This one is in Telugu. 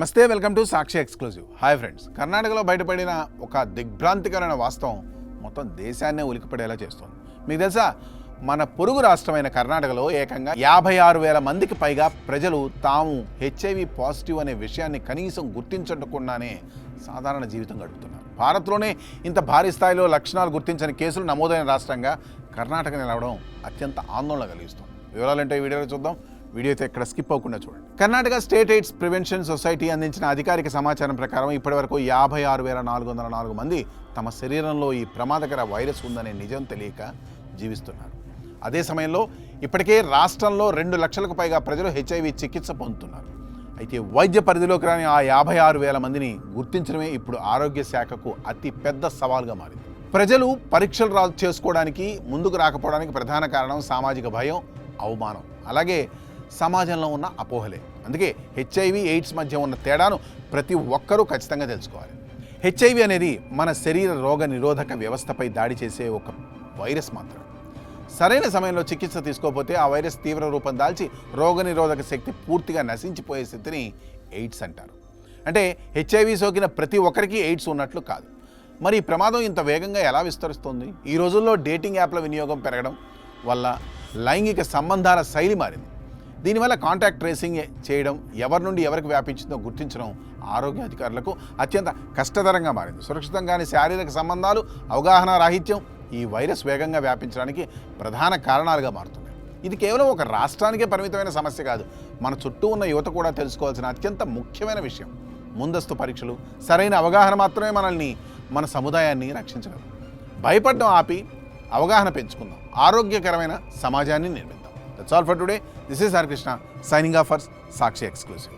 నమస్తే, welcome to Sakshi exclusive. Hi friends, కర్ణాటకలో బయటపడిన ఒక దిగ్భ్రాంతికరమైన వాస్తవం మొత్తం దేశాన్నే ఉలికిపడేలా చేస్తుంది. మీకు తెలుసా, మన పొరుగు రాష్ట్రమైన కర్ణాటకలో ఏకంగా 56,000 మందికి పైగా ప్రజలు తాము హెచ్ఐవి పాజిటివ్ అనే విషయాన్ని కనీసం గుర్తించకుండానే సాధారణ జీవితం గడుపుతున్నారు. భారత్లోనే ఇంత భారీ స్థాయిలో లక్షణాలు గుర్తించని కేసులు నమోదైన రాష్ట్రంగా కర్ణాటక నిలవడం అత్యంత ఆందోళన కలిగిస్తుంది. వివరాలంటే ఈ వీడియోలో చూద్దాం. వీడియో అయితే ఎక్కడ స్కిప్ అవ్వకుండా చూడండి. Karnataka state AIDS prevention society అందించిన అధికారిక సమాచారం ప్రకారం ఇప్పటివరకు 56,404 మంది తమ శరీరంలో ఈ ప్రమాదకర వైరస్ ఉందనే నిజం తెలియక జీవిస్తున్నారు. అదే సమయంలో ఇప్పటికే రాష్ట్రంలో 2 లక్షలకు పైగా ప్రజలు హెచ్ఐవి చికిత్స పొందుతున్నారు. అయితే వైద్య పరిధిలోకి రాని ఆ 56,000 మందిని గుర్తించడమే ఇప్పుడు ఆరోగ్య శాఖకు అతి పెద్ద సవాల్గా మారింది. ప్రజలు పరీక్షలు చేసుకోవడానికి ముందుకు రాకపోవడానికి ప్రధాన కారణం సామాజిక భయం, అవమానం, అలాగే సమాజంలో ఉన్న అపోహలే. అందుకే హెచ్ఐవి ఎయిడ్స్ మధ్య ఉన్న తేడాను ప్రతి ఒక్కరూ ఖచ్చితంగా తెలుసుకోవాలి. హెచ్ఐవి అనేది మన శరీర రోగ నిరోధక వ్యవస్థపై దాడి చేసే ఒక వైరస్ మాత్రమే. సరైన సమయంలో చికిత్స తీసుకోకపోతే ఆ వైరస్ తీవ్ర రూపం దాల్చి రోగనిరోధక శక్తి పూర్తిగా నశించిపోయే స్థితిని ఎయిడ్స్ అంటారు. అంటే హెచ్ఐవి సోకిన ప్రతి ఒక్కరికి ఎయిడ్స్ ఉన్నట్లు కాదు. మరి ఈ ప్రమాదం ఇంత వేగంగా ఎలా విస్తరిస్తుంది? ఈ రోజుల్లో డేటింగ్ యాప్ల వినియోగం పెరగడం వల్ల లైంగిక సంబంధాల శైలి మారింది. దీనివల్ల కాంటాక్ట్ ట్రేసింగ్ చేయడం, ఎవరి నుండి ఎవరికి వ్యాపించిందో గుర్తించడం ఆరోగ్య అధికారులకు అత్యంత కష్టతరంగా మారింది. సురక్షితంగాని శారీరక సంబంధాలు, అవగాహన రాహిత్యం ఈ వైరస్ వేగంగా వ్యాపించడానికి ప్రధాన కారణాలుగా మారుతున్నాయి. ఇది కేవలం ఒక రాష్ట్రానికే పరిమితమైన సమస్య కాదు. మన చుట్టూ ఉన్న యువత కూడా తెలుసుకోవాల్సిన అత్యంత ముఖ్యమైన విషయం. ముందస్తు పరీక్షలు, సరైన అవగాహన మాత్రమే మనల్ని, మన సముదాయాన్ని రక్షించగలరు. భయపడడం ఆపి అవగాహన పెంచుకుందాం. ఆరోగ్యకరమైన సమాజాన్ని నిర్మిద్దాం. That's all for today. This is R. Krishna signing off for Sakshi Exclusive.